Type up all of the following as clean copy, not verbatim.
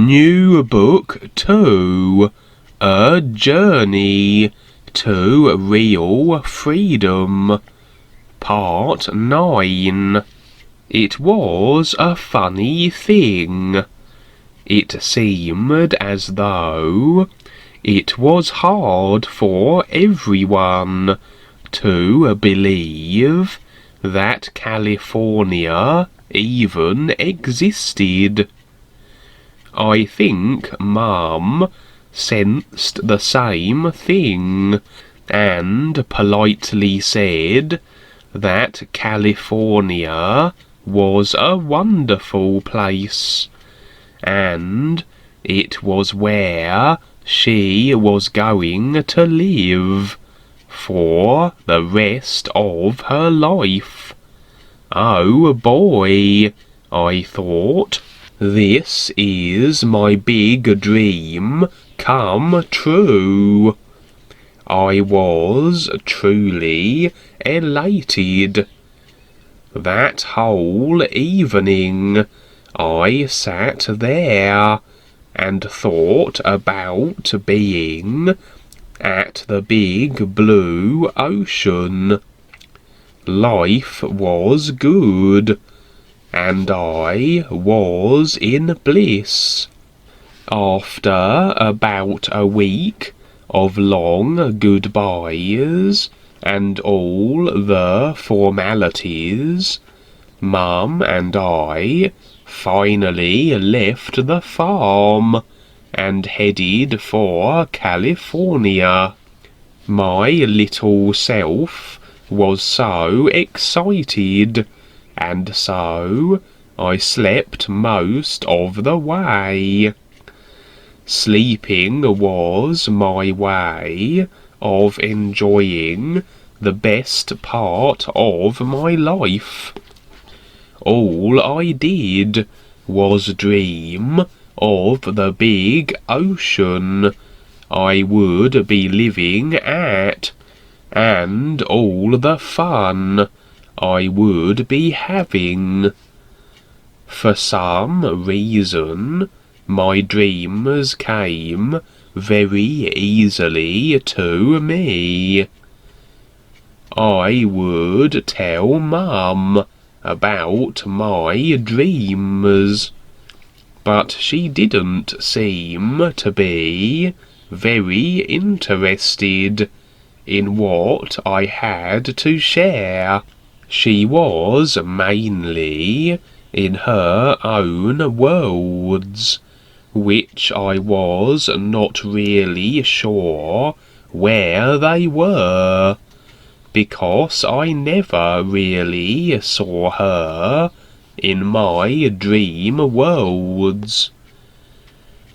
Nubook 2, A Journey to Real Freedom, Part 9. It was a funny thing. It seemed as though it was hard for everyone to believe that California even existed. I think Mum sensed the same thing and politely said that California was a wonderful place, and it was where she was going to live for the rest of her life. Oh boy, I thought, this is my big dream come true. I was truly elated. That whole evening I sat there and thought about being at the big blue ocean. Life was good, and I was in bliss. After about a week of long goodbyes and all the formalities, Mum and I finally left the farm and headed for California. My little self was so excited, and so I slept most of the way. Sleeping was my way of enjoying the best part of my life. All I did was dream of the big ocean I would be living at, and all the fun I would be having. For some reason, my dreams came very easily to me. I would tell Mum about my dreams, but she didn't seem to be very interested in what I had to share. She was mainly in her own worlds, which I was not really sure where they were, because I never really saw her in my dream worlds.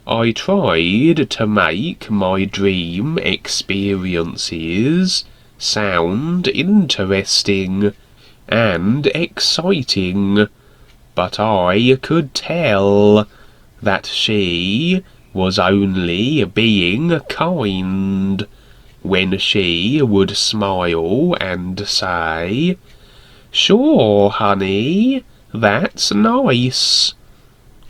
I tried to make my dream experiences sound interesting and exciting, but I could tell that she was only being kind when she would smile and say, "Sure, honey, that's nice,"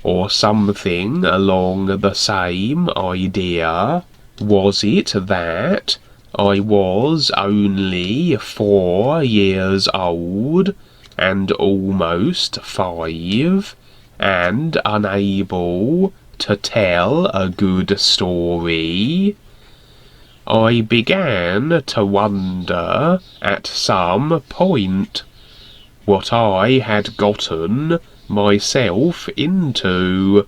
or something along the same idea. Was it that I was only 4 years old and almost 5, and unable to tell a good story? I began to wonder at some point what I had gotten myself into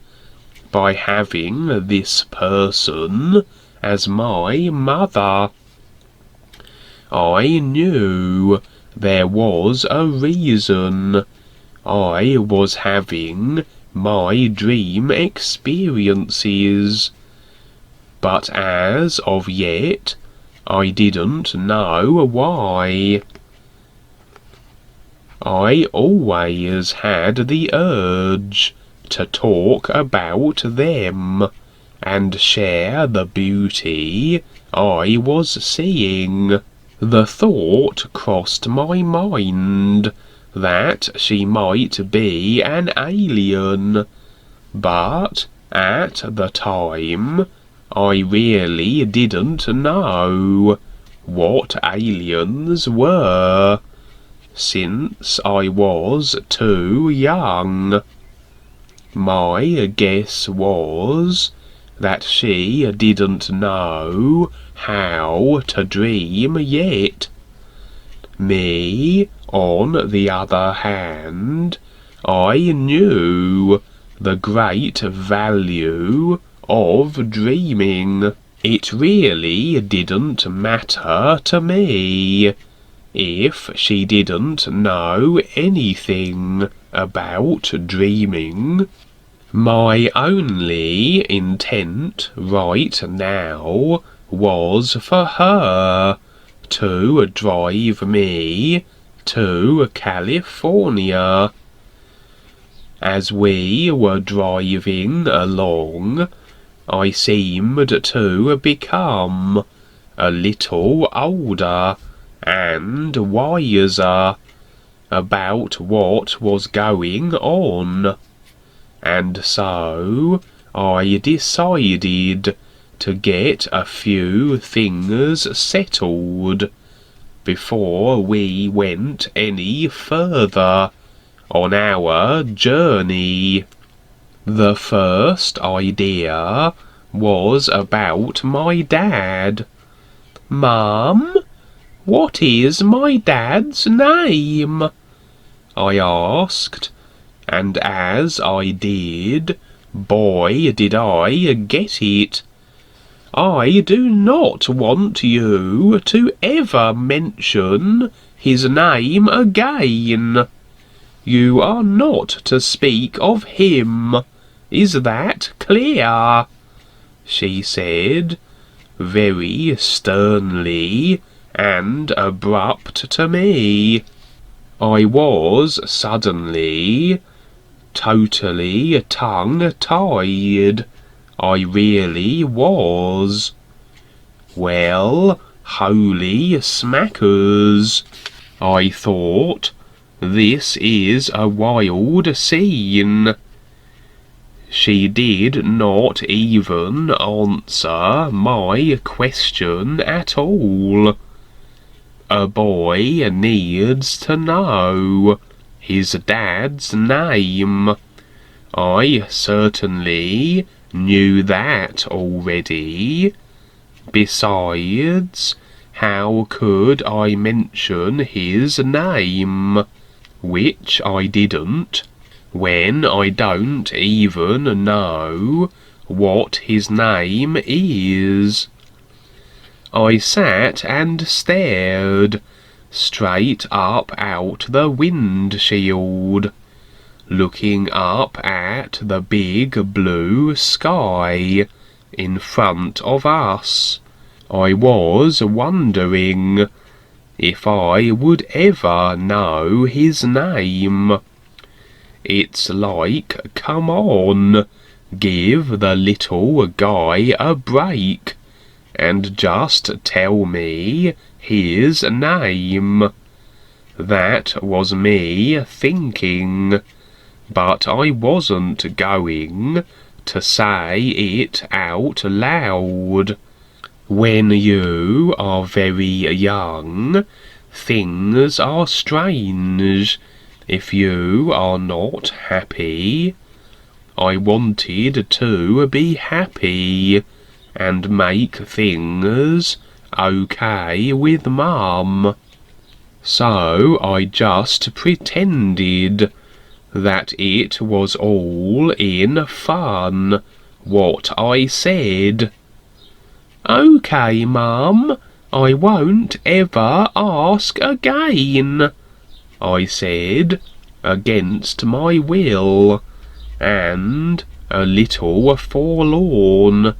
by having this person as my mother. I knew there was a reason I was having my dream experiences, but as of yet I didn't know why. I always had the urge to talk about them and share the beauty I was seeing. The thought crossed my mind that she might be an alien, but At the time, I really didn't know what aliens were, since I was too young. My guess was that she didn't know how to dream yet. Me, on the other hand, I knew the great value of dreaming. It really didn't matter to me if she didn't know anything about dreaming. My only intent right now was for her to drive me to California. As we were driving along, I seemed to become a little older and wiser about what was going on, and so I decided to get a few things settled before we went any further on our journey. The first idea was about my dad. "Mum, what is my dad's name?" I asked, and as I did, boy did I get it. "I do not want you to ever mention his name again. You are not to speak of him. Is that clear?" she said, very sternly and abrupt to me. I was suddenly totally tongue-tied. I really was. Well, holy smackers, I thought, this is a wild scene. She did not even answer my question at all. A boy needs to know his dad's name. I certainly knew that already. Besides, how could I mention his name, which I didn't, when I don't even know what his name is? I sat and stared straight up out the windshield, looking up at the big blue sky in front of us. I was wondering if I would ever know his name. It's like, come on, give the little guy a break and just tell me his name. That was me thinking, but I wasn't going to say it out loud. When you are very young, things are strange if you are not happy. I wanted to be happy and make things okay with Mum. So I just pretended that it was all in fun what I said. "Okay, Mum, I won't ever ask again," I said, against my will, and a little forlorn,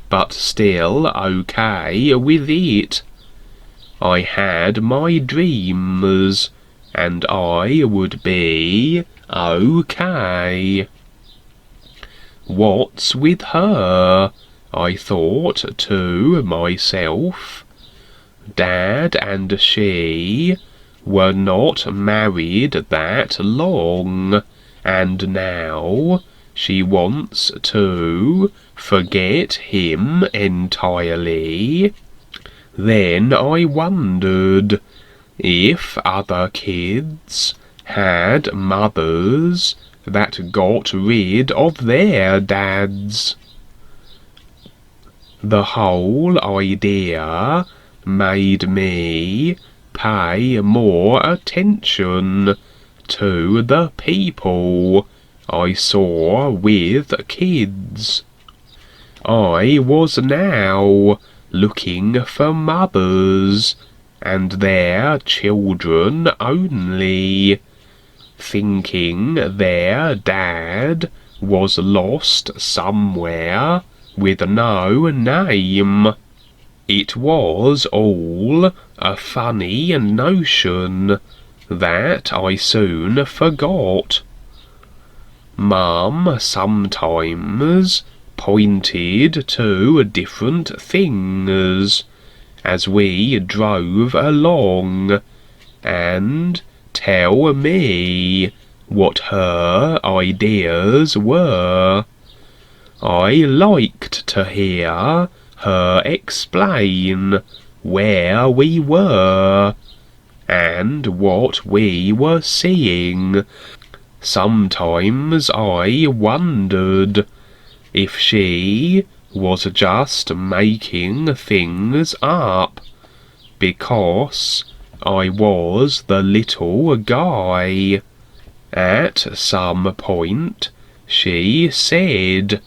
but still okay with it. I had my dreams, and I would be okay. What's with her? I thought to myself. Dad and she were not married that long, and now she wants to forget him entirely. Then I wondered if other kids had mothers that got rid of their dads. The whole idea made me pay more attention to the people I saw with kids. I was now looking for mothers and their children only, thinking their dad was lost somewhere with no name. It was all a funny notion that I soon forgot. Mum sometimes pointed to different things as we drove along, and tell me what her ideas were. I liked to hear her explain where we were and what we were seeing. Sometimes I wondered if she was just making things up because I was the little guy. At some point she said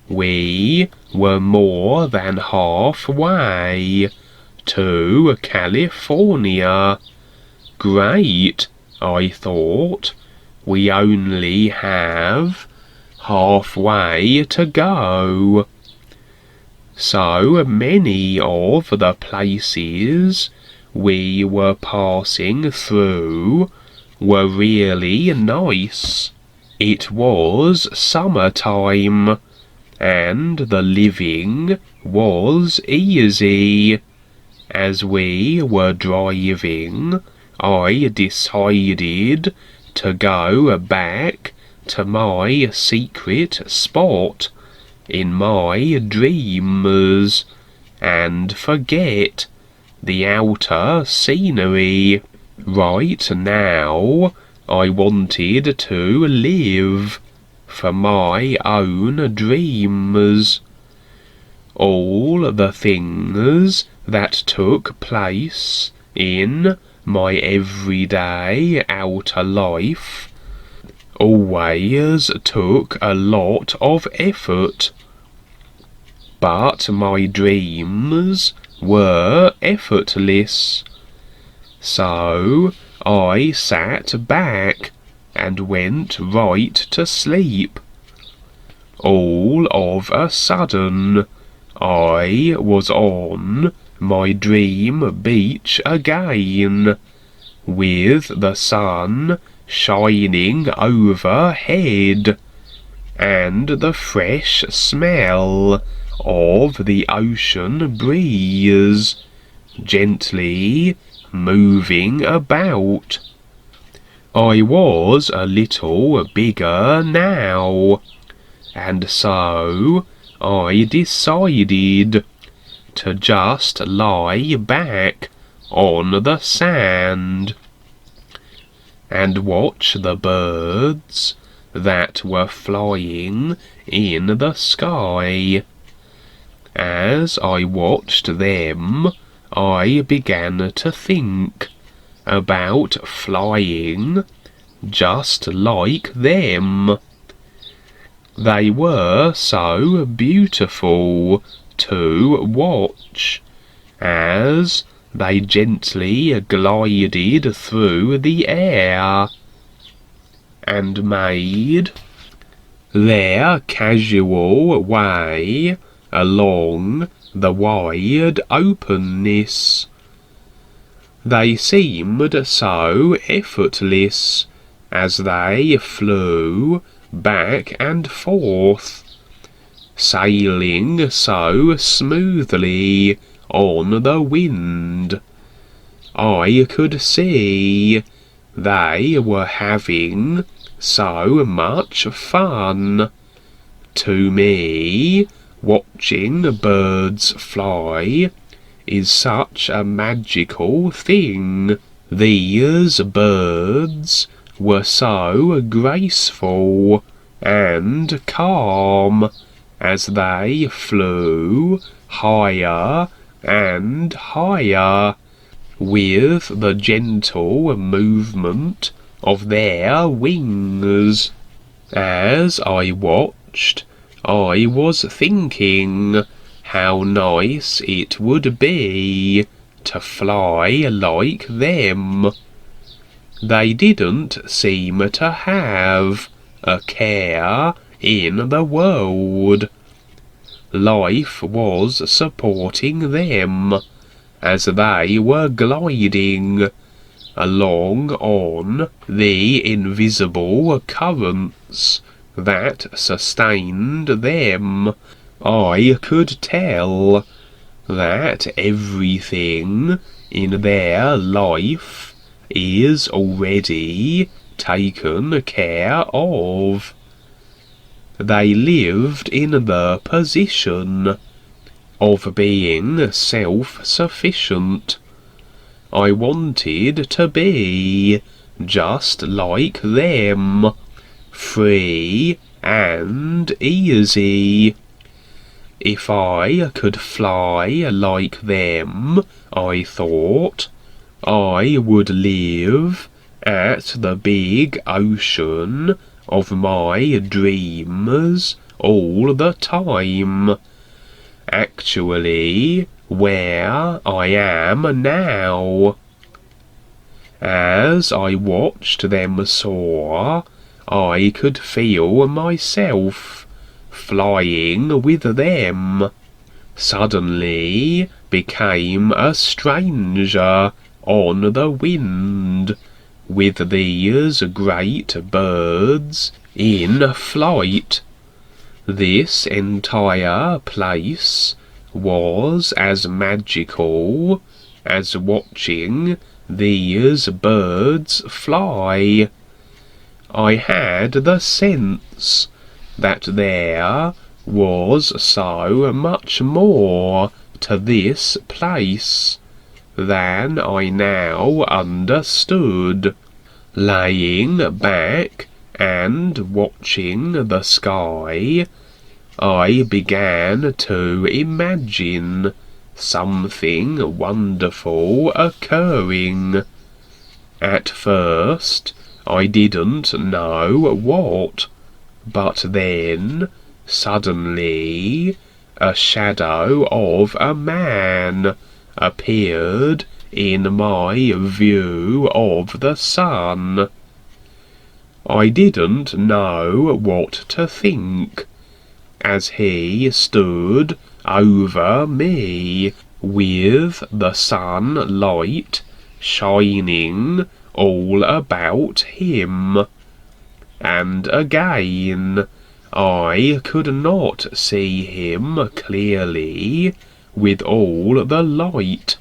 we were more than halfway to California. Great, I thought. We only have halfway to go. So many of the places we were passing through were really nice. It was summertime, and the living was easy. As we were driving, I decided to go back to my secret spot in my dreams and forget the outer scenery. Right now, I wanted to live for my own dreams. All the things that took place in my everyday outer life always took a lot of effort, but my dreams were effortless. So I sat back and went right to sleep. All of a sudden, I was on my dream beach again, with the sun shining overhead, and the fresh smell of the ocean breeze gently moving about. I was a little bigger now, and so I decided to just lie back on the sand and watch the birds that were flying in the sky. As I watched them, I began to think about flying just like them. They were so beautiful to watch as they gently glided through the air and made their casual way along the wide openness. They seemed so effortless as they flew back and forth, sailing so smoothly on the wind. I could see they were having so much fun, To me, watching birds fly is such a magical thing. These birds were so graceful and calm as they flew higher and higher, with the gentle movement of their wings. As I watched, I was thinking how nice it would be to fly like them. They didn't seem to have a care in the world. Life was supporting them as they were gliding along on the invisible currents that sustained them. I could tell that everything in their life is already taken care of. They lived in the position of being self-sufficient. I wanted to be just like them, free and easy. If I could fly like them, I thought, I would live at the big ocean of my dreams all the time. Actually, where I am now. As I watched them soar, I could feel myself flying with them. Suddenly became a stranger on the wind, with these great birds in flight. This entire place was as magical as watching these birds fly. I had the sense that there was so much more to this place than I now understood. Laying back and watching the sky, I began to imagine something wonderful occurring. At first, I didn't know what, but then, suddenly, a shadow of a man appeared in my view of the sun. I didn't know what to think, as he stood over me, with the sunlight shining all about him. And again, I could not see him clearly with all the light